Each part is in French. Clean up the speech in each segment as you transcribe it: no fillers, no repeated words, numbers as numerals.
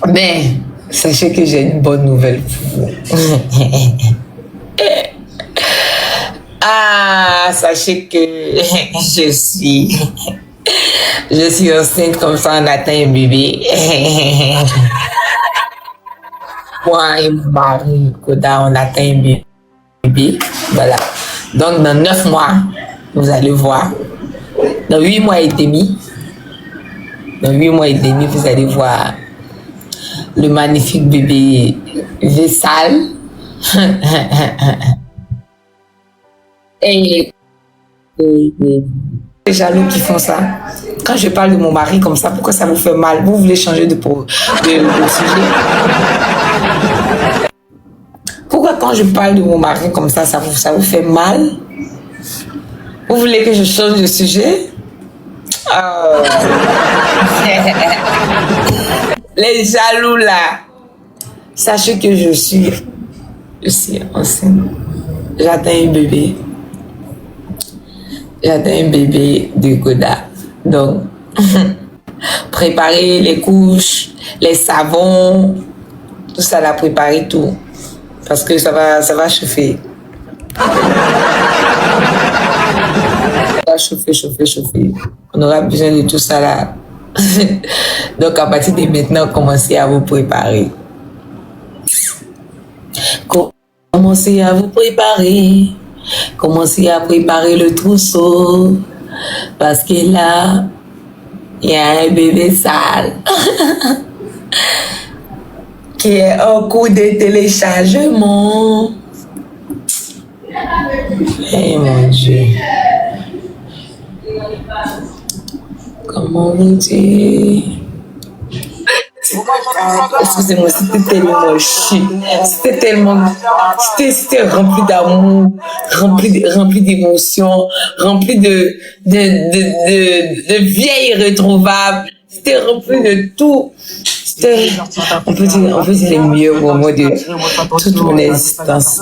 Mais sachez que j'ai une bonne nouvelle pour vous. Ah, sachez que je suis enceinte, comme ça on atteint un bébé. Moi et mon mari, Koda, on atteint un bébé. Voilà. Donc dans 9 mois, vous allez voir. Dans 8 mois et demi, vous allez voir le magnifique bébé Vessal. Et les jaloux qui font ça. Quand je parle de mon mari comme ça, pourquoi ça vous fait mal? Vous voulez changer de sujet? Pourquoi quand je parle de mon mari comme ça, ça vous fait mal? Vous voulez que je change de sujet? Les jaloux là, sachez que je suis enceinte. J'attends un bébé. J'attends un bébé de Koda. Donc, préparez les couches, les savons, tout ça là, préparez tout. Parce que ça va chauffer. Ça va chauffer. On aura besoin de tout ça là. Donc, à partir de maintenant, commencez à vous préparer. Commencez à vous préparer. Commencez à préparer le trousseau. Parce que là, il y a un bébé sale qui est en cours de téléchargement. Eh mon Dieu. Comment vous dire? Excusez-moi, c'était tellement chic. C'était rempli d'amour, rempli d'émotions, rempli de vieilles retrouvables. C'était rempli de tout. C'était, on peut dire les meilleurs moments de toute mon existence.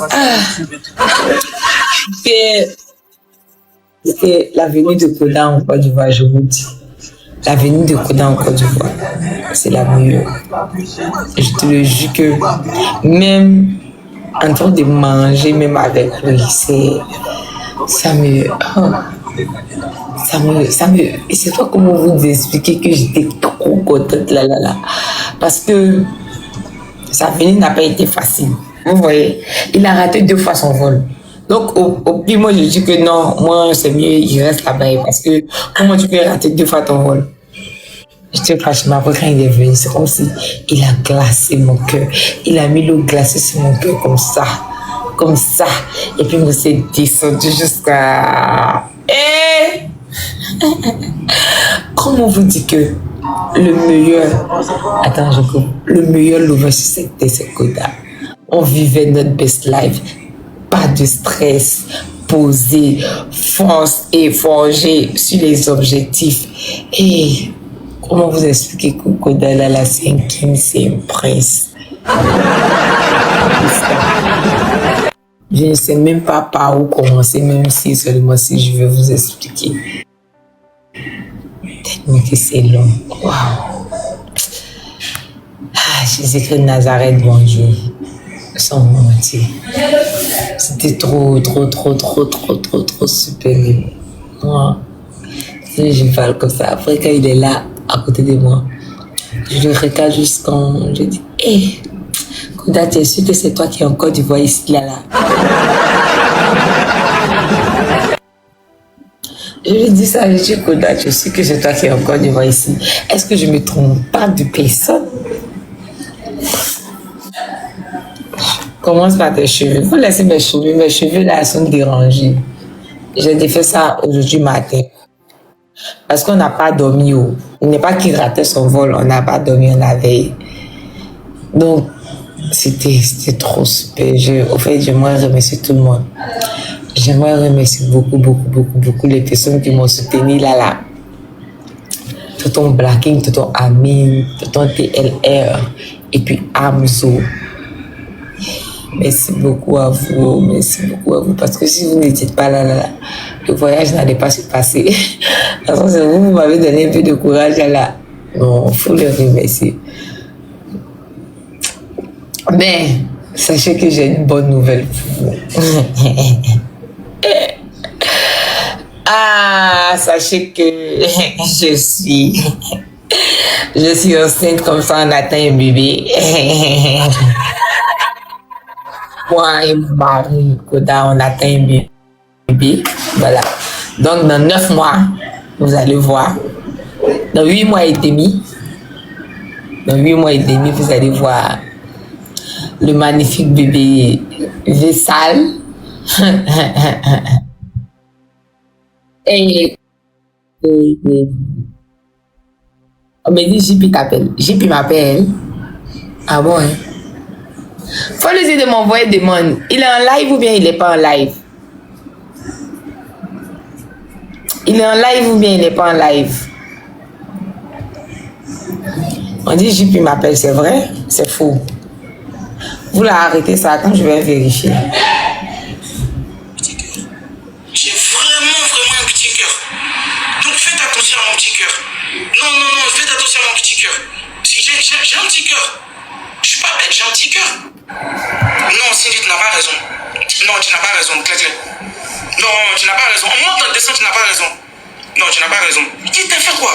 C'était la venue de Koda en Côte d'Ivoire, je vous dis. La venue de Koda en Côte d'Ivoire, c'est la meilleure. Je te le jure que même en train de manger, même avec lui, ça me, et c'est pas comment vous expliquer que j'étais trop contente là. Parce que sa venue n'a pas été facile. Vous voyez, il a raté 2 fois son vol. Donc, au pire, moi, je dis que non, moi, c'est mieux, il reste là-bas. Parce que, comment tu peux rater 2 fois ton vol? Je te franchement, après, quand il est venu, c'est comme si il a glacé mon cœur. Il a mis l'eau glacée sur mon cœur comme ça. Et puis, moi, c'est descendu jusqu'à... Comment vous dit que le meilleur... Attends, je coupe. Le meilleur lover sur cette terre, c'est Koda. On vivait notre best life. Pas de stress, posé, force et forger sur les objectifs. Et comment vous expliquer que Koda là, c'est un king, c'est un prince. Je ne sais même pas par où commencer, même si seulement si je vais vous expliquer. Tellement que c'est long. Waouh. Jésus-Christ de Nazareth, bon Dieu. Sans mentir. C'était trop super. Moi, je parle comme ça. Après, quand il est là, à côté de moi, je le regarde juste quand je dis, hé, Koda, tu es sûr que c'est toi qui es en Côte d'Ivoire ici, là. Je lui dis ça, je dis, Koda, tu es sûr que c'est toi qui es en Côte d'Ivoire ici. Est-ce que je ne me trompe pas de personne? Commence par tes cheveux. Vous laissez mes cheveux là sont dérangés. J'ai défait ça aujourd'hui matin. Parce qu'on n'a pas dormi. Il n'est pas qu'il ratait son vol, on n'a pas dormi, on avait. Donc, c'était trop super. Au fait, j'aimerais remercier tout le monde. J'aimerais remercier beaucoup les personnes qui m'ont soutenu là. Tonton Blacking, tonton Amin, tonton TLR, et puis Amzo. Merci beaucoup à vous, parce que si vous n'étiez pas là, le voyage n'allait pas se passer. Parce que vous m'avez donné un peu de courage là. Non, il faut le remercier. Mais sachez que j'ai une bonne nouvelle pour vous. Ah, sachez que je suis enceinte, comme ça on atteint un bébé. Moi et mon mari, Koda, on atteint un bébé. Voilà. Donc dans 9 mois, vous allez voir. Dans 8 mois et demi, vous allez voir le magnifique bébé Vessal. et, on me dit JP t'appelle. JP m'appelle. Ah bon, hein? Faut lui dire de m'envoyer des demandes. Il est en live ou bien il n'est pas en live? Il est en live ou bien il n'est pas en live? On dit JP m'appelle, c'est vrai? C'est faux. Vous l'arrêtez ça, quand je vais vérifier. J'ai vraiment un petit cœur. Donc faites attention à mon petit cœur. Non, faites attention à mon petit cœur. J'ai un petit cœur. Je suis pas bête, j'ai un petit cœur. Non, Cindy, tu n'as pas raison. Non, tu n'as pas raison, Claire. Non, tu n'as pas raison. On monte dans le dessin, tu n'as pas raison. Non, tu n'as pas raison. Tu t'as fait quoi?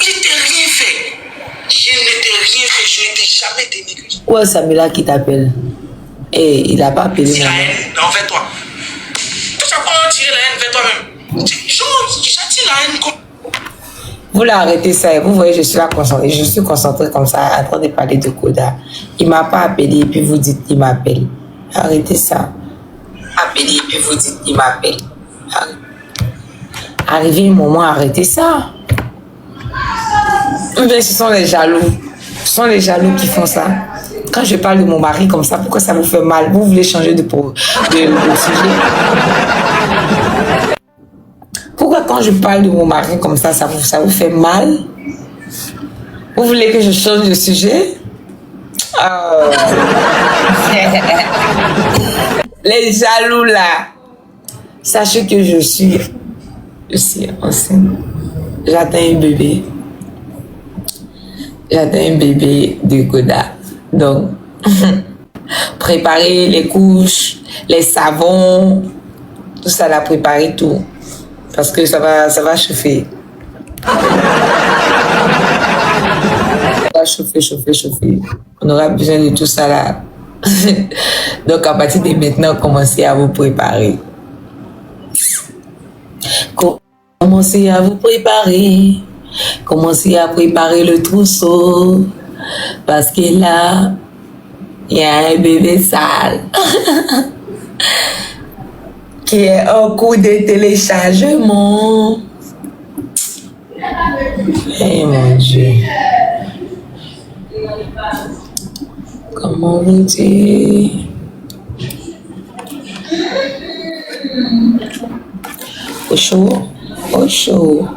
Je t'ai rien fait. Je ne t'ai rien fait, je ne t'ai jamais dénigré. Ouais, Samila qui t'appelle. Et il n'a pas appelé. C'est la haine envers toi. Tu vas pas tirer la haine vers toi-même. J'attire la haine comme. Vous l'arrêtez ça et vous voyez, je suis là concentrée. Je suis concentrée comme ça, en train de parler de Koda. Il ne m'a pas appelé et puis vous dites qu'il m'appelle. Arrêtez ça. Appelez et puis vous dites qu'il m'appelle. Arrivé un moment, arrêtez ça. Mais ce sont les jaloux. Ce sont les jaloux qui font ça. Quand je parle de mon mari comme ça, pourquoi ça vous fait mal? Vous voulez changer de sujet? Pourquoi quand je parle de mon mari comme ça vous fait mal? Vous voulez que je change de sujet? Les jaloux là. Sachez que je suis enceinte. J'attends un bébé. J'attends un bébé de Koda. Donc, préparez les couches, les savons, tout ça là, préparez tout. Parce que ça va chauffer. Ça va chauffer. On aura besoin de tout ça là. Donc, à partir de maintenant, commencez à vous préparer. Commencez à vous préparer. Commencez à préparer le trousseau. Parce que là, il y a un bébé sale. Qui est en cours de téléchargement. Eh mon Dieu. Comment vous dire? Au chaud.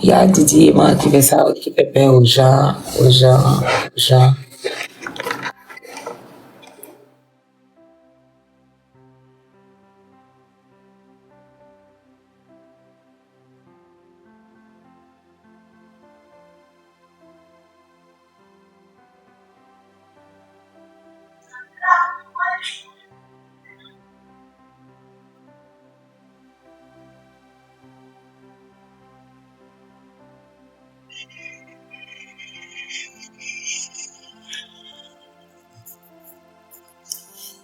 Il y a Didier qui fait ça, qui fait peur aux gens.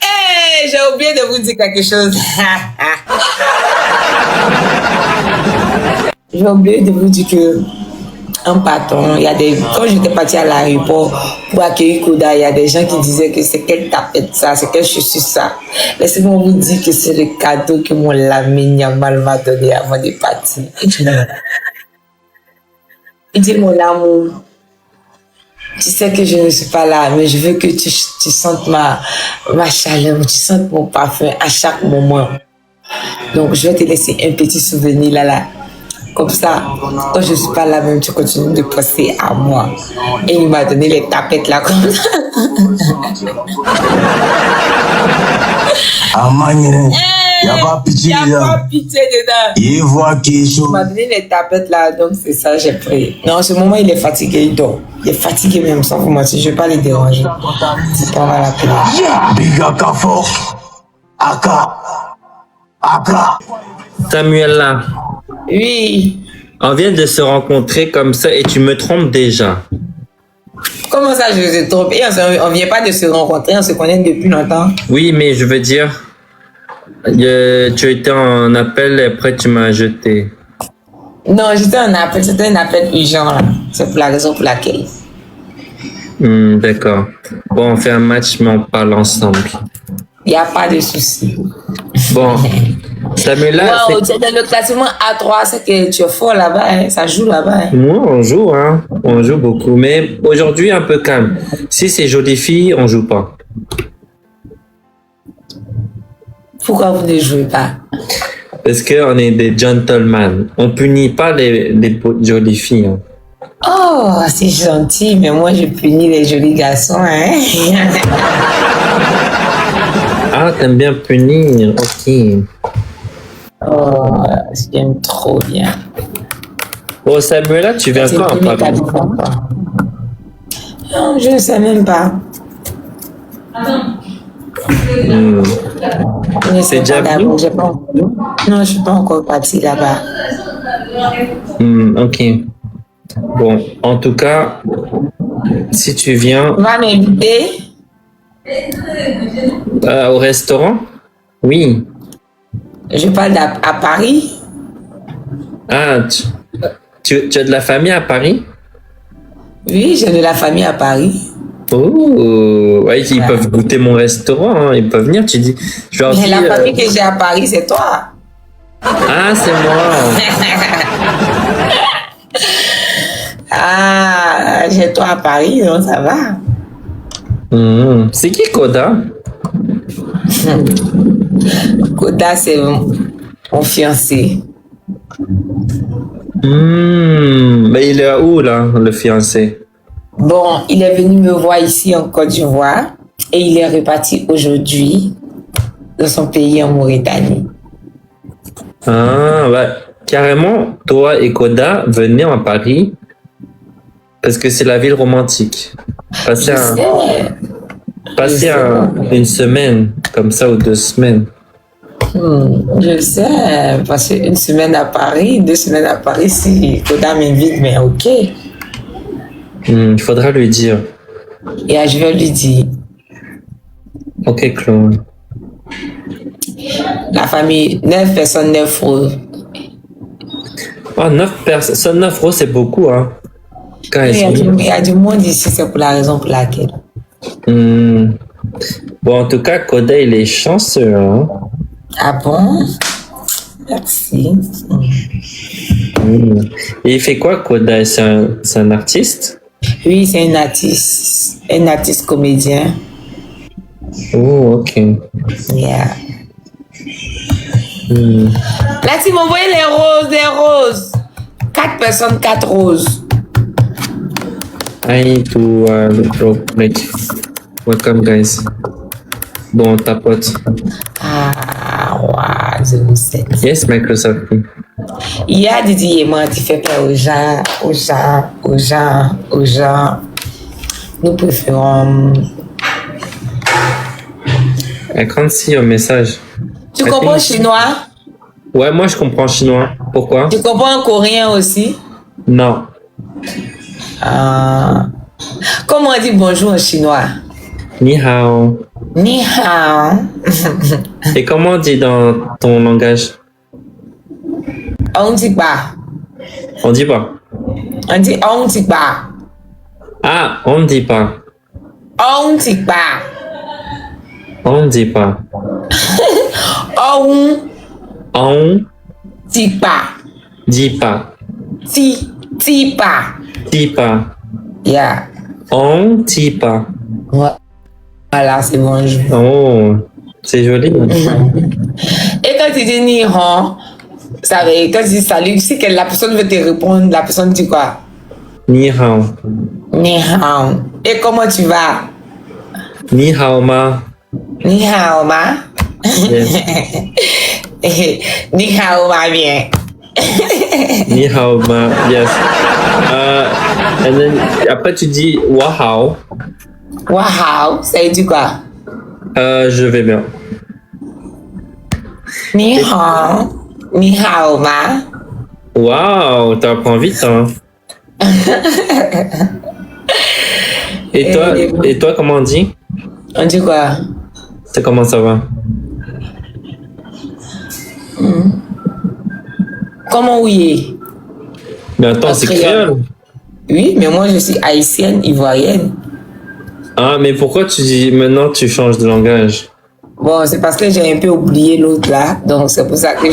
Hey, j'ai oublié de vous dire quelque chose. J'ai oublié de vous dire que un patron, quand j'étais partie à l'aéroport pour accueillir Koda, il y a des gens qui disaient que c'est quelle tapette ça, c'est quelle chaussure ça. Laissez-moi vous dire que c'est le cadeau que mon Lamine Yamal m'a donné avant de partir. Il dit mon amour, tu sais que je ne suis pas là, mais je veux que tu sentes ma chaleur, tu sentes mon parfum à chaque moment. Donc, je vais te laisser un petit souvenir là. Comme ça, quand je ne suis pas là, même tu continues de penser à moi. Et il m'a donné les tapettes là comme ça. Y a pas pitié Il n'y a dedans. pas pitié dedans. Il voit qui est chaud. Il m'a donné les tapettes là, donc c'est ça, j'ai pris. Non, en ce moment, il est fatigué, il dort. Il est fatigué même, sans vous mentir, je ne vais pas les déranger. C'est pas mal appelé. Big Aka fort. Aka. Aka. Samuel, là, Oui. on vient de se rencontrer comme ça et tu me trompes déjà. Comment ça, je te trompe? Et on ne vient pas de se rencontrer, on se connaît depuis longtemps. Oui, mais je veux dire, tu étais en appel et après tu m'as jeté. Non, c'était un appel urgent là. C'est pour la raison pour laquelle. D'accord. Bon, on fait un match, mais on parle ensemble. Il n'y a pas de souci. Bon, Samuel, là, Wow, tu es dans le classement A3, c'est que tu es fort là-bas, hein, ça joue là-bas. Hein. moi, on joue beaucoup, mais aujourd'hui un peu calme. Si c'est jolie fille, on joue pas. Pourquoi vous ne jouez pas? Parce qu'on est des gentlemen. On punit pas les jolies filles. Hein. Oh, c'est gentil, mais moi je punis les jolis garçons. Hein? Ah, t'aimes bien punir, ok. Oh, j'aime trop bien. Bon, Samuel, tu viens quand à Paris? Non, je ne sais même pas. Hmm. Je ne sais C'est déjà pas venu? d'abord, j'ai pas encore- Non, je ne suis pas encore partie là-bas. Ok. Bon, en tout cas, si tu viens Tu vas m'inviter? au restaurant, oui. Je parle à Paris. Ah, tu as de la famille à Paris? Oui, j'ai de la famille à Paris. Oh, ouais, ils peuvent goûter mon restaurant, hein, ils peuvent venir. Tu dis, je leur Mais dis, la famille que j'ai à Paris, c'est toi. ah, c'est moi. Ah, j'ai toi à Paris, donc ça va. C'est qui Koda? Koda, c'est mon fiancé. Mais il est où là, le fiancé? Bon, il est venu me voir ici en Côte d'Ivoire et il est reparti aujourd'hui dans son pays en Mauritanie. Ah, bah, carrément, toi et Koda, venez à Paris parce que c'est la ville romantique. Passez, une semaine, comme ça, ou 2 semaines. Je sais, parce qu'une semaine à Paris, 2 semaines à Paris, si Koda m'invite, mais ok. Il faudra lui dire. Et je vais lui dire, Ok, Claude. la famille, 9 personnes, 9 euros. Oh, 9 personnes, 9 euros, c'est beaucoup, hein. Quand Il y a ils sont- il y a du monde ici, c'est pour la raison pour laquelle. Bon, en tout cas, Koda, il est chanceux, hein. Ah bon? Merci. Et il fait quoi, Koda? C'est un artiste? Oui, c'est un artiste comédien. Oh, ok. Yeah. Là, tu m'as envoyé les roses. 4 personnes, 4 roses. Hi to like, welcome guys. Bon, tapote. Ah, ouais, je vous sais. Yes, Microsoft. Il y a des diamants, tu fais peur aux gens, aux gens, aux gens, aux gens. Nous préférons. I can't see your message. Tu I comprends think- chinois? Ouais, moi je comprends chinois. Pourquoi? Tu comprends coréen aussi? Non. Ah. Comment on dit bonjour en chinois? Ni hao. Ni hao. Et comment on dit dans ton langage? On dit pas. On dit pas. On dit on dit pas. Ah, on dit pas. On dit pas. On dit pas. On On dit pas. dit pas. Ti pas. Dit pas. Yeah. On dit pas. Ouais. Voilà, c'est bonjour. Oh, c'est joli. Et quand tu dis ni hao, ça veut dire, quand tu dis salut, si que la personne veut te répondre, la personne dit quoi? Ni hao. Ni hao. Et comment tu vas? Ni hao ma. Ni hao ma. Yes. Ni hao ma bien. Ni hao ma. Yes. And then, après, tu dis wow. Wow, ça veut dire quoi? Je vais bien. Ni hao ma. Wow, t'apprends vite, hein. Et toi, comment on dit? On dit quoi? C'est comment ça va? Comment oui? Mais attends, c'est créole. Oui, mais moi je suis haïtienne, ivoirienne. Ah, mais pourquoi tu dis maintenant tu changes de langage? Bon, c'est parce que j'ai un peu oublié l'autre là, donc c'est pour ça que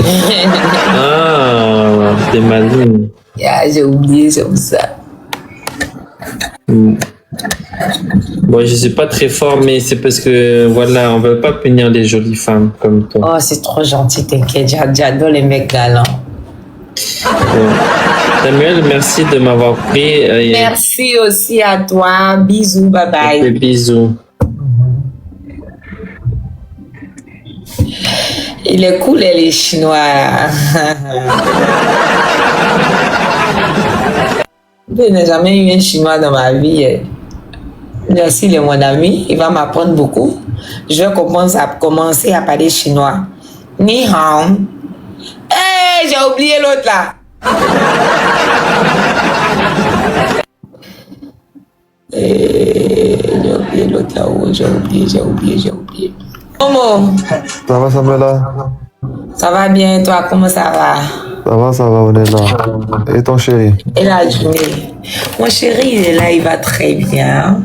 Ah, t'es maligne. yeah, j'ai oublié, c'est pour ça. Bon, je suis pas très fort, mais c'est parce que voilà, on veut pas punir les jolies femmes comme toi. Oh, c'est trop gentil, t'inquiète, j'adore les mecs galants. Ouais. Samuel, merci de m'avoir pris. Merci aussi à toi, bisous, bye bye. Bisous. Il est cool, les Chinois. Je n'ai jamais eu un Chinois dans ma vie. Merci, il est mon ami. Il va m'apprendre beaucoup. Je vais commencer à parler chinois. Ni hao. Hey, j'ai oublié l'autre là. J'ai oublié l'autre là-haut. J'ai oublié. Momo, Ça va, Samuela? ça va bien, toi, comment ça va? Ça va, on est là. Et ton chéri? Et la journée? Mon chéri, il est là, il va très bien.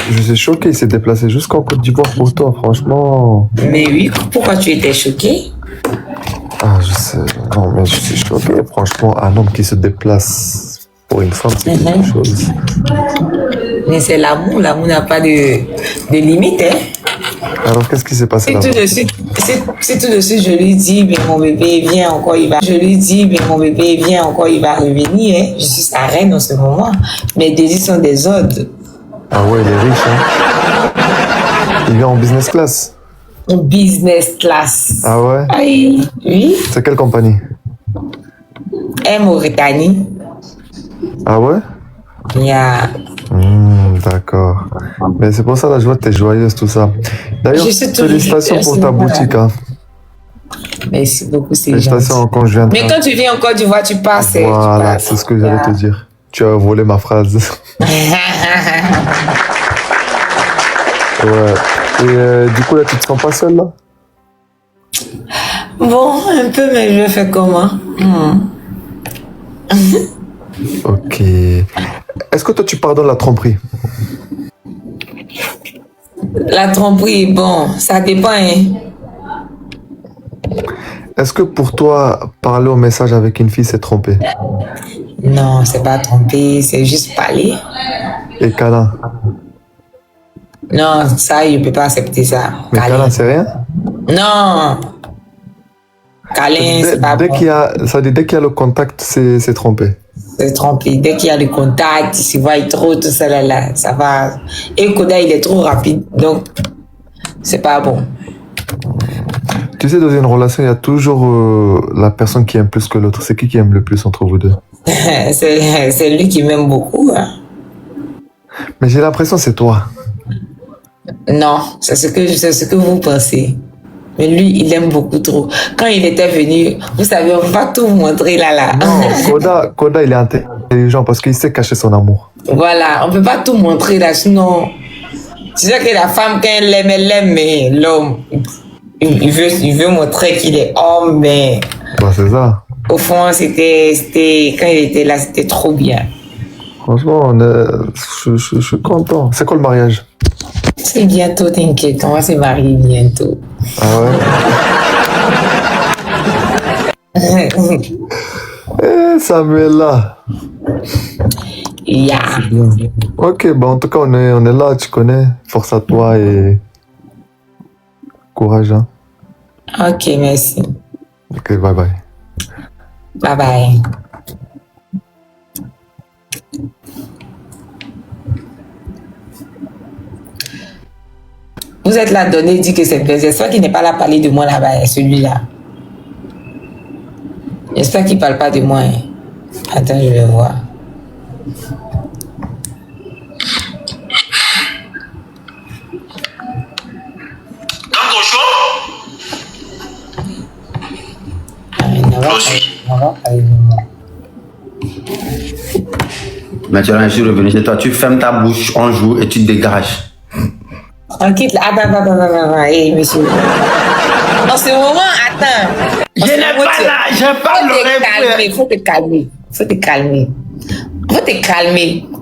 Je suis choqué, il s'est déplacé jusqu'en Côte d'Ivoire pour toi, franchement. Mais oui, pourquoi tu étais choqué? Ah, je sais. Non, mais je suis choqué. Franchement, un homme qui se déplace pour une femme, c'est quelque chose. Mais c'est l'amour n'a pas de limite, hein. Alors, qu'est-ce qui s'est passé là? C'est tout de suite, je lui dis, mais mon bébé, viens encore, il va. Je lui dis, mais mon bébé, viens encore, il va revenir, hein. Je suis sa reine en ce moment. Mes désirs sont des ordres. Ah ouais, il est riche, hein? Il vient en business class. Business class. Ah ouais? Aïe, oui. C'est quelle compagnie? Mauritanie. Ah ouais? Yeah. D'accord. Mais c'est pour ça, là, je vois que t'es joyeuse, tout ça. D'ailleurs, Je suis toujours félicitations pour ta joyeuse, boutique, hein. Merci beaucoup, c'est Félicitations gentil. quand je viens de... Mais quand tu viens en Côte d'Ivoire, tu passes. Voilà, c'est ce que j'allais te dire. Tu as volé ma phrase. Ouais. Et du coup, là, tu te sens pas seule, là? Bon, un peu, mais je fais comment? Ok. Est-ce que toi, tu pardonnes la tromperie? La tromperie, bon, ça dépend, hein. Est-ce que pour toi, parler au message avec une fille, c'est tromper? Non, c'est pas tromper, c'est juste parler. Et câlin? Non, ça, je peux pas accepter ça. Mais câlin, c'est rien? Non. Câlin, c'est pas Dès bon. ça dit, dès qu'il y a le contact, c'est tromper. C'est tromper. Dès qu'il y a le contact, il se voit trop, tout ça là, ça va. Et Koda, il est trop rapide, donc c'est pas bon. Tu sais, dans une relation, il y a toujours la personne qui aime plus que l'autre. C'est qui aime le plus entre vous deux? C'est lui qui m'aime beaucoup, hein. Mais j'ai l'impression que c'est toi. Non, c'est ce que vous pensez. Mais lui, il aime beaucoup trop. Quand il était venu, vous savez, on va tout vous montrer là. Non, Koda, il est intelligent parce qu'il sait cacher son amour. Voilà, on peut pas tout montrer là, sinon. Tu sais que la femme, quand elle l'aime, mais l'homme, il veut montrer qu'il est homme, mais Bah, c'est ça. au fond, quand il était là, c'était trop bien. Franchement, je suis content. C'est quoi le mariage? C'est bientôt, t'inquiète, on va se marier bientôt. Ah ouais? Samuela. Yeah. Ok, bah en tout cas, on est là, tu connais. Force à toi et courage. Hein. Ok, merci. Ok, bye bye. Bye bye. Vous êtes là, donné, dit que c'est baiser. J'espère qu'il n'est pas là parler de moi là-bas, celui-là. J'espère qu'il ne parle pas de moi. Hein. Attends, je vais voir. Dans ton show, Moi aussi. Maintenant, je suis revenu chez toi. Tu fermes ta bouche, on joue et tu te dégages. On quitte là. Attends. Hey, monsieur. En ce moment, attends. Je n'ai pas là, je parle l'oreille. Faut te calmer.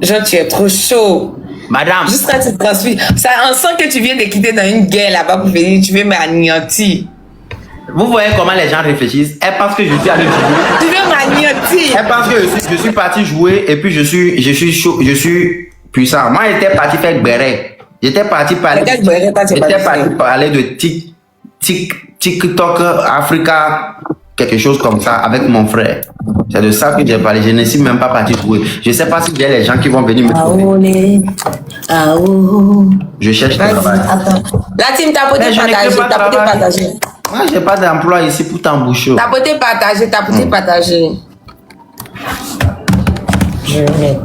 Jean, tu es trop chaud. Madame, Juste quand tu te transfuges. Ça, on sent que tu viens de quitter dans une guerre là-bas pour venir, tu veux m'anéantir. vous voyez comment les gens réfléchissent. Elle pense que je suis allé jouer. Tu veux m'anéantir. Elle pense que je suis parti jouer et puis je suis chaud, je suis puissant. Moi, j'étais parti faire béret. J'étais parti parler. De TikTok Africa, quelque chose comme ça, avec mon frère. C'est de ça que j'ai parlé. Je ne suis même pas parti jouer. Je ne sais pas s'il y a les gens qui vont venir me trouver. Je cherche du travail. Attends. La team, t'as poté partager. Moi, j'ai pas d'emploi ici pour t'embaucher. T'as poté partager. Je vais mettre.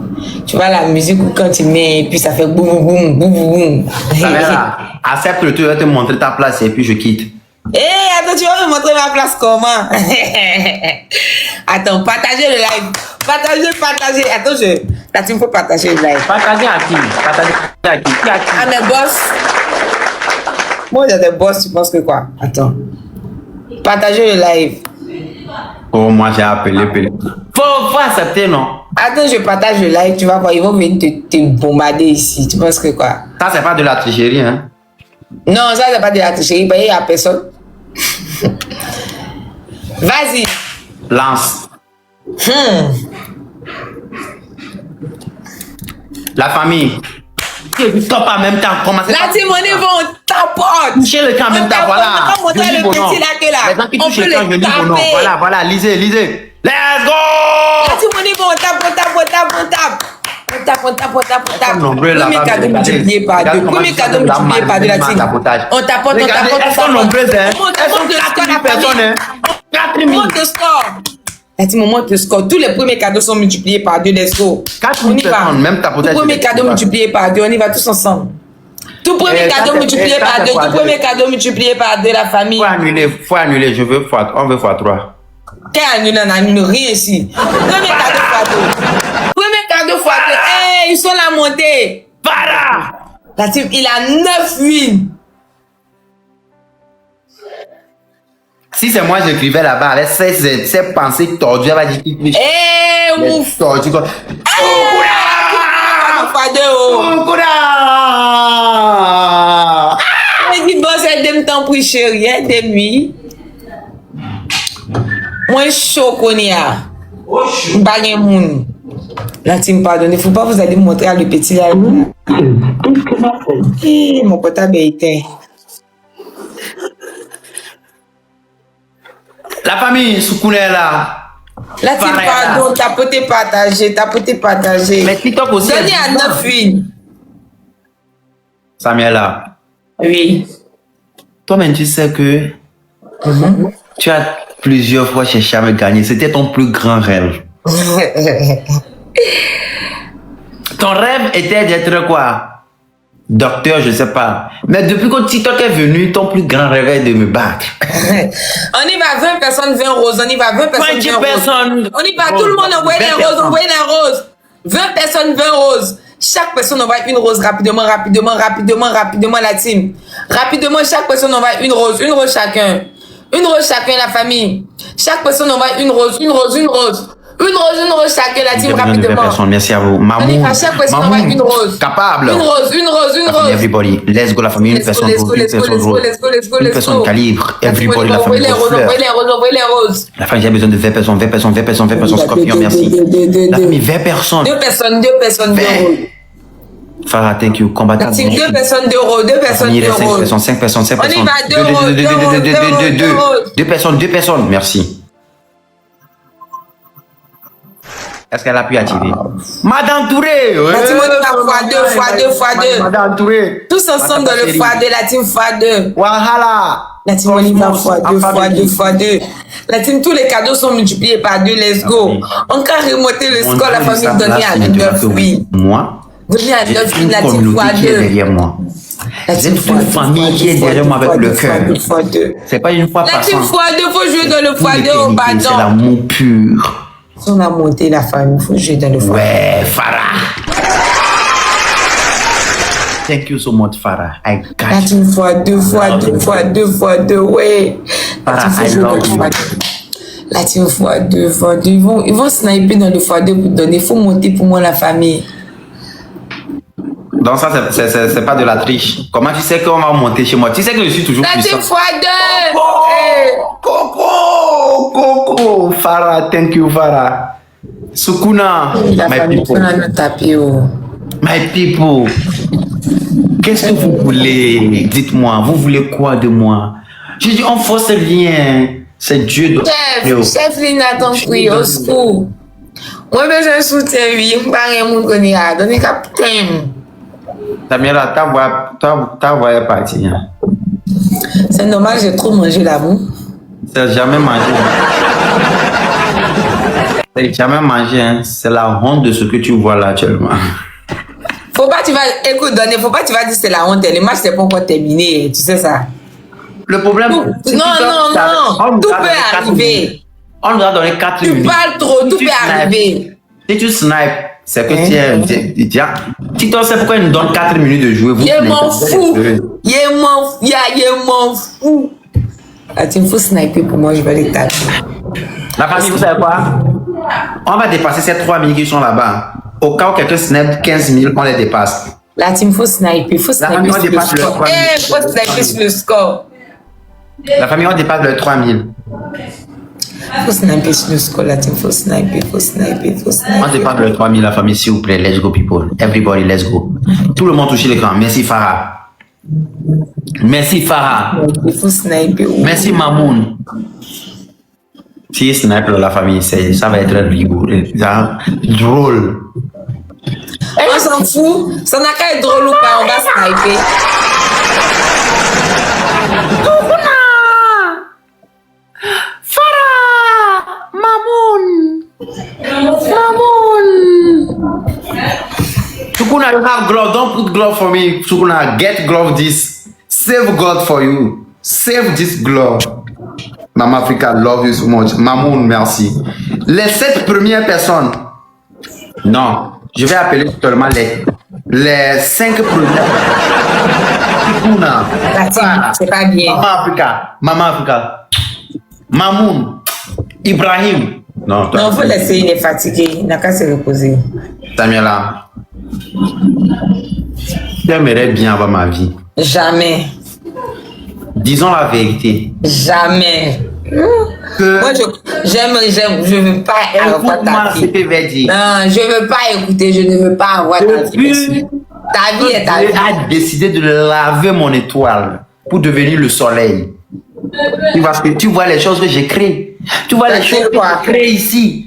Tu vois la musique où quand tu mets, et puis ça fait boum, boum, boum, boum. Caméra, accepte le truc, je vais te montrer ta place et puis je quitte. Attends, tu vas me montrer ma place comment? Attends, partagez le live. Partagez. Attends, la team faut partager le live. Partager à qui? Ah, mais boss. Moi, j'ai des boss, tu penses que quoi? Attends. Partagez le live. Oh, moi j'ai appelé. Faut accepter, non? Attends, je partage le live, tu vas voir, ils vont venir te bombarder ici. Tu penses que quoi? Ça, c'est pas de la tricherie, hein? Non, ça, c'est pas de la tricherie, il n'y a personne. Vas-y. Lance. La famille. Tu top en même temps. La team, on y va, on tapote. Toucher le camp en même temps, voilà. On va montrer le petit là que là. Les gens qui On touchent peut le camp, je les dis bon nom. taper. Voilà, lisez. Let's go! La team, on y va, on tape. Nombreux là-bas. Premier cadeau multiplié par deux. Premier cadeau multiplié par deux, la team. On tapote. Elles sont nombreuses, hein? Elles sont 4000 personnes, hein? 4000. Monte le score. La team, on monte le score. Tous les premiers cadeaux sont multipliés par deux, let's go. 4000 On y va. personnes, même tapotage. Tout premier cadeau multiplié par deux, on y va tous ensemble. Tout premier cadeau multiplié par deux, tout premier cadeau multiplié par deux, la famille. Faut annuler, on veut x3. Qu'est-ce annulé, on annule rien ici. Premier cadeau fois deux. Premier cadeau fois deux. Hey, ils sont là montés. Para! La team, il a 9 wins. Si c'est moi, j'écrivais là-bas avec ces pensées tordues, elle va dire. Ouf. Tordues quoi. Fois deux, oh. Je dis, bon, c'est dem temps pour chérie, hein, demi. Moi, chaud qu'on y a. Bagay moun. La team, pardonnez, faut pas vous aller montrer à le petit là. Mon portable est éteint. La famille, Soukoune est là. La team, pardon, t'as poté partager. Mais TikTok aussi. Donnez à 9 wins. Samuel là. Oui. Toi-même, tu sais que tu as plusieurs fois cherché à me gagner. C'était ton plus grand rêve. Ton rêve était d'être quoi? Docteur, je sais pas. Mais depuis que TikTok est venu, ton plus grand rêve est de me battre. On y va 20 personnes, 20 roses. On y va 20 personnes, 20 roses. personnes. On y va, tout le monde envoie les roses, envoie les roses. 20 personnes, 20 roses. Chaque personne envoie une rose rapidement, la team. Rapidement, chaque personne envoie une rose chacun. Une rose chacun, la famille. Chaque personne envoie une rose chacun, la team, rapidement. Merci à vous. On y va, chaque personne envoie une rose. Capable. Une rose. Everybody, let's go la famille, une personne rose, une personne calibre, everybody la famille, Envoyez les roses. la famille j'ai besoin de 20 personnes, Scorpion, merci. La famille 20 personnes. 2 personnes, 2 roses. Farah, thank you, combattant. 2 personnes, 2 roses, 2 personnes, 2 roses. 5 personnes. On y va, 2 roses. 2 personnes, merci. Est-ce qu'elle a pu attirer? Madame Touré! La team on y va x2. Madame Touré! Tous ensemble dans le x2, la team x2. Wahala! La team on y va x2. La team, tous les cadeaux sont multipliés par 2, let's go. On peut remonter le score, la famille donnée à 9, oui. Moi, Donnée à 9, une la team communauté qui est x2. derrière moi. C'est une famille qui est derrière moi avec le cœur. C'est pas une fois La par team an. x2, faut jouer dans le Pour x2 au l'éternité, bâton. c'est l'amour pur. Si on a monté la famille, faut jouer dans le x2. Ouais, Farah. Thank you so much, Farah. I got La you. team x2, ouais. La team, faut jouer dans le x2. La team x2. Ils vont sniper dans le x2 pour donner. Il faut monter pour moi la famille. Donc ça, c'est pas de la triche. Comment tu sais qu'on va monter chez moi? Tu sais que je suis toujours La puissant. team x2. Coco, Farah, thank you, Farah. Sukuna, La my famille, people. on a notre tapis. My people. Qu'est-ce que vous voulez? Dites-moi, vous voulez quoi de moi? J'ai dit, on force rien. C'est Dieu. Chef Lina, ton prix au secours. Moi, besoin de soutien, oui. Je ne sais pas si je donner capitaine. Tamira, ta voix est partie. Hein. C'est normal, j'ai trop mangé l'amour. C'est jamais mangé. C'est jamais mangé. Hein. C'est la honte de ce que tu vois là actuellement. Faut pas tu vas écoute donner, faut pas tu vas dire c'est la honte, le match c'est pas encore terminé, tu sais ça. Le problème Non, tout peut arriver. On nous a donné 4 minutes. Tu parles trop, tout peut arriver. Si tu snipes, c'est que tu es. Si tu sais pourquoi ils nous donnent 4 minutes de jouer, vous Je m'en fou. La team faut sniper pour moi, je vais les taper. La famille, vous savez quoi? On va dépasser ces 3 minutes qui sont là-bas. Au cas où quelqu'un snipe 15 000, on les dépasse. La team faut sniper sur le score. Faut sniper sur le score. La famille, on dépasse le 3 000. Faut sniper sur le score, la team faut sniper. On dépasse le 3 000, la famille, s'il vous plaît. Let's go, people. Everybody, let's go. Tout le monde touche l'écran. Merci, Farah. Merci, Farah. Il faut sniper. Merci, Mamoun. Si snipe la famille, ça va être rigolo. Drôle. On s'en fout. Ça n'a qu'à être drôle ou pas, on va sniper. Farah! Mamoun! Sukuna, you have glove. Don't put glove for me. Sukuna, get glove this. Save God for you. Save this glove. Mama Africa, love you so much. Mamoun, merci. Les 7 premières personnes. Non, je vais appeler seulement les 5 premières. Sukuna. C'est pas bien. Mama Africa. Mamoun. Ibrahim. Non, Non, faut laisser, il est fatigué. Il n'a qu'à se reposer. Tamila, j'aimerais bien avoir ma vie. Jamais. Disons la vérité. Jamais. Que Moi, je veux pas avoir ta vie. Non, je veux pas écouter, je ne veux pas avoir ta vie. Ta vie est ta vie. a décidé de laver mon étoile pour devenir le soleil. Parce que tu vois les choses que j'ai créées. Tu vois les choses que j'ai créées ici.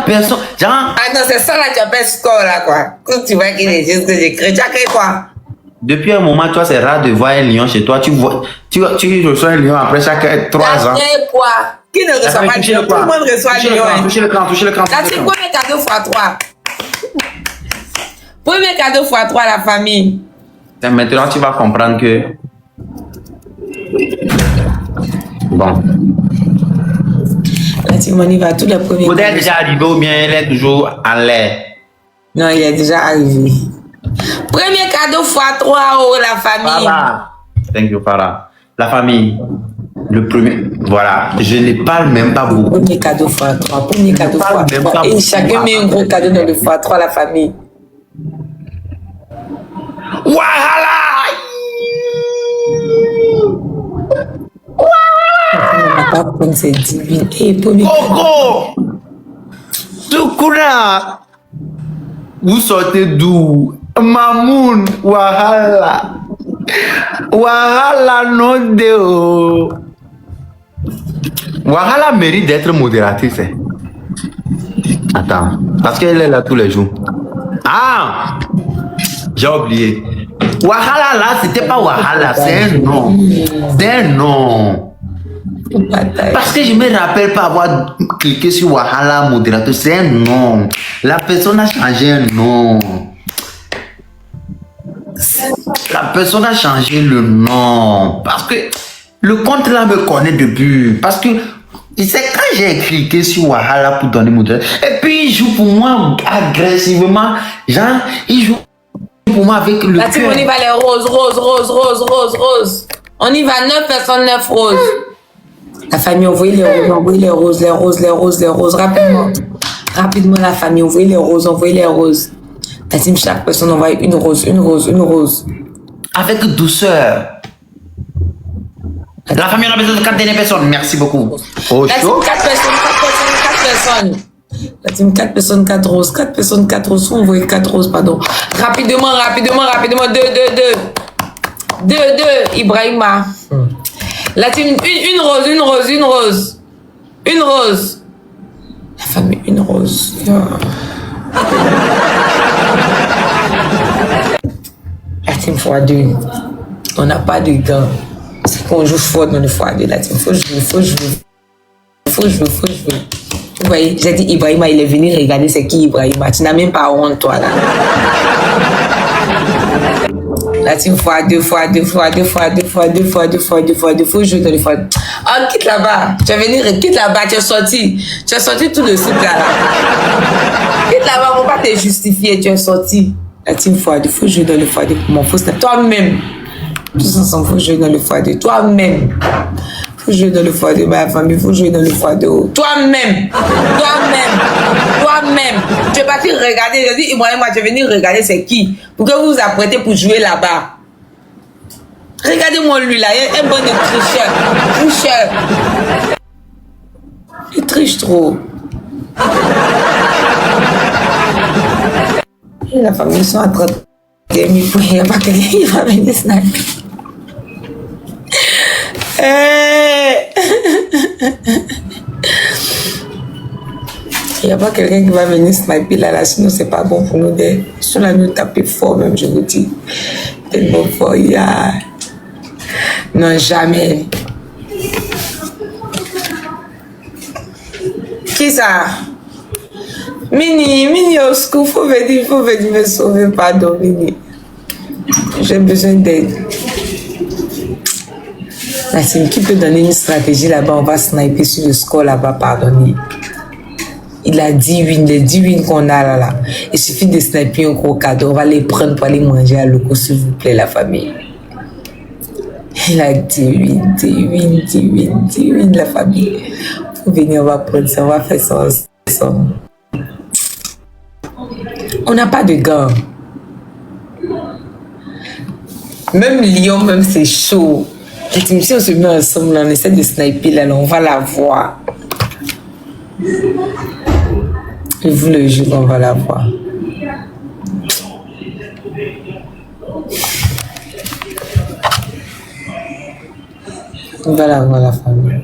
Personne. Ah non, c'est ça là, tu appelles score là, quoi. Quand tu vois qu'il y a des choses que j'ai créées, tu as créé quoi? Depuis un moment, toi, c'est rare de voir un lion chez toi. Tu reçois un lion après chaque 3 ans. Quoi? Qui ne reçoit pas de lion? Tout le monde reçoit un lion. Touchez le cran. Là, c'est premier cadeau x3. Premier cadeau x3, la famille. Maintenant, tu vas comprendre que. Bon. La Timoni va tous les premiers. Vous êtes déjà arrivé ou bien il est toujours en l'air? Non, il est déjà arrivé. Premier cadeau x3, oh, la famille. Farah. Thank you, Farah. La famille. Le premier. Voilà. Je ne parle même pas beaucoup. Premier cadeau x3. Premier cadeau x3. Et chacun met un gros cadeau dans le x3, la famille. Wahala! On va pas prendre cette divine. Et premier Coco! Sukuna! Vous sortez d'où? Mamoun! Wahala! Wahala non de. Wahala mérite d'être modératrice. Attends, parce qu'elle est là tous les jours. Ah, j'ai oublié. Wahala là, c'était pas Wahala, c'est un nom. C'est un nom. Parce que je me rappelle pas avoir cliqué sur Wahala modérateur, c'est un nom. La personne a changé un nom. La personne a changé le nom. Parce que le compte là me connaît depuis. Parce que c'est quand j'ai cliqué sur Wahala pour donner modérateur. Et puis il joue pour moi agressivement. Genre, il joue pour moi avec le Là, on y va les roses, roses, roses, roses, roses, roses. On y va 9 personnes, 9 roses. La famille, envoyez les roses, envoyez les roses, les roses, les roses, les roses, rapidement. Rapidement, la famille, envoyez les roses, envoyez les roses. La team, chaque personne envoie une rose, une rose, une rose. Avec douceur. La famille, on a besoin de 4 dernières personnes. Merci beaucoup. Oh, La team, 4 personnes, 4 personnes, 4 personnes. La team, 4 personnes, 4 roses, 4 personnes, 4 roses. Faut envoyer 4 roses, pardon. Rapidement, rapidement, rapidement. 2, 2, 2. 2, 2, Ibrahima. La team, une rose, une rose, une rose. Une rose. La famille, une rose. La team x2. On n'a pas de gants. C'est qu'on joue fort dans le x2. La team, faut jouer, faut jouer. Faut jouer, faut jouer. Vous voyez, j'ai dit Ibrahima, il est venu regarder c'est qui Ibrahima. Tu n'as même pas honte, toi, là. La team x2, x2, x2, x2, x2, x2, x2, x2, faut jouer dans le x2. Oh, quitte là-bas. Tu es venu, quitte là-bas, tu es sorti. Tu es sorti tout de suite là. Quitte là-bas, on va pas te justifier, tu es sorti. La team x2, faut jouer dans le x2 pour mon faux snap. Toi-même. Tous ensemble, faut jouer dans le x2. Toi-même. Faut jouer dans le x2, ma famille, faut jouer dans le x2. Toi-même. Toi-même. Toi-même. Tu es parti regarder, je dis, moi, tu es venu regarder c'est qui. Pour que vous vous apprêtez pour jouer là-bas. Regardez-moi lui là, il est un bon tricheur. Tricheur. Il triche trop. Et la famille, ils sont en train de... Il n'y a pas quelqu'un qui va venir sniper. Il n'y a pas quelqu'un qui va venir sniper là, sinon c'est pas bon pour nous. Si on a nous taper fort, même, je vous dis. Tellement fort, il y a... Non, jamais. Qui ça? Mini au secours, faut venir me sauver, pardon, Mini. J'ai besoin d'aide. La team qui peut donner une stratégie là-bas, on va sniper sur le score là-bas, pardonnez. Il a 10 wins, les 10 wins qu'on a là. Il suffit de sniper un gros cadeau, on va les prendre pour aller manger à l'eau, s'il vous plaît, la famille. Il a 10 wins, 10 wins, 10 wins, 10 wins, la famille. Faut venir, on va prendre ça, on va faire ça ensemble. On n'a pas de gants. Même Lyon, même c'est chaud. Si on se met ensemble, on essaie de sniper là, on va la voir. Et vous le jure, on va la voir. On va la voir, la famille.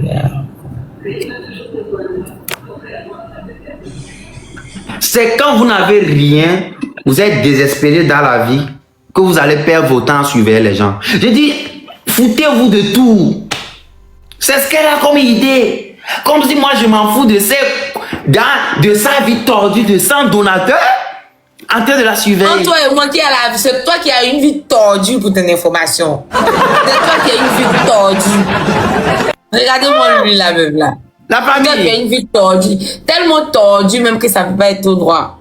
C'est quand vous n'avez rien, vous êtes désespéré dans la vie, que vous allez perdre votre temps à surveiller les gens. Je dis, foutez-vous de tout. C'est ce qu'elle a comme idée. Comme si moi je m'en fous de sa vie tordue, de 100 donateurs, en train de la surveiller. Entre toi et moi qui a la vie, c'est toi qui as une vie tordue pour ton information. C'est toi qui as une vie tordue. Regardez-moi lui là même là. La famille. Toi qui as une vie tordue. Tellement tordue même que ça ne peut pas être tout droit.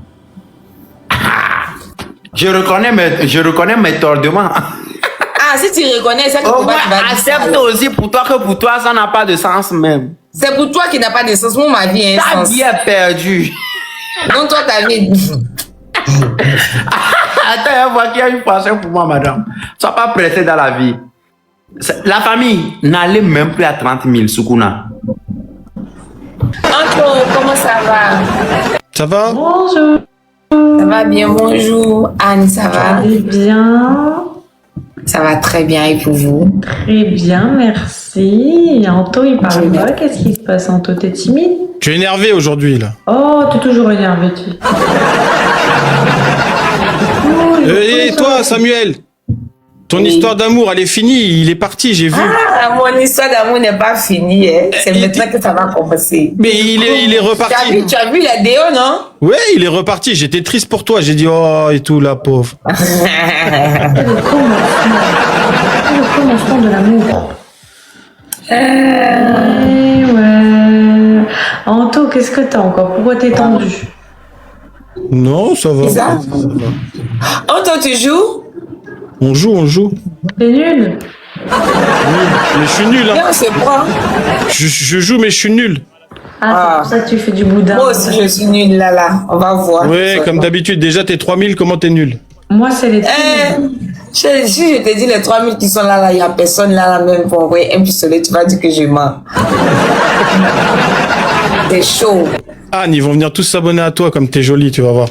Je reconnais mes tordements. Ah, si tu reconnais ça, Au moins, accepte aussi pour toi que pour toi, ça n'a pas de sens même. C'est pour toi qui n'a pas de sens. Moi, ma vie a un Ta sens. vie est perdue. Non, toi, ta vie. Attends, voir qu'il y a une passion pour moi, madame. Sois pas pressé dans la vie. La famille, n'allez même plus à 30 000, Sukuna. Anto, comment ça va? Ça va? Bonjour. Ça va bien, bonjour. Anne, ça va? Allez bien. Ça va très bien et pour vous? Très bien, merci. Anto, il parle pas. Qu'est-ce qui se passe, Anto? T'es timide? Tu es énervé aujourd'hui, là. Oh, t'es toujours énervé, tu. Et toi, Samuel? Ton histoire d'amour, elle est finie. Il est parti, j'ai vu. Ah, mon histoire d'amour n'est pas finie. Hein. C'est maintenant que ça va commencer. Mais il est reparti. Tu as vu la déo, non? Ouais, il est reparti. J'étais triste pour toi. J'ai dit, oh, et tout, la pauvre. C'est le commencement de l'amour. Ouais. Anto, qu'est-ce que t'as encore? Pourquoi t'es tendu? Non, ça va. C'est ça? Anto, tu joues? On joue. T'es nul? Mais je suis nul, hein. Viens, on se prend. Je joue, mais je suis nul. Ah, c'est pour ça que tu fais du boudin. Moi aussi, je suis nulle, là. On va voir. Ouais, comme d'habitude. Déjà, t'es 3000, comment t'es nul? Moi, c'est les Si je te dis les 3000 qui sont là, il n'y a personne là, même pour envoyer un pistolet, tu vas dire que je mens. C'est chaud. Anne, ils vont venir tous s'abonner à toi, comme t'es jolie, tu vas voir.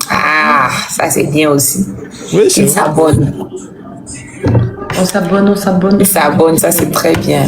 Ah, ça c'est bien aussi. Oui, c'est Ils vrai. s'abonnent. On s'abonne. Ils s'abonnent, ça c'est très bien.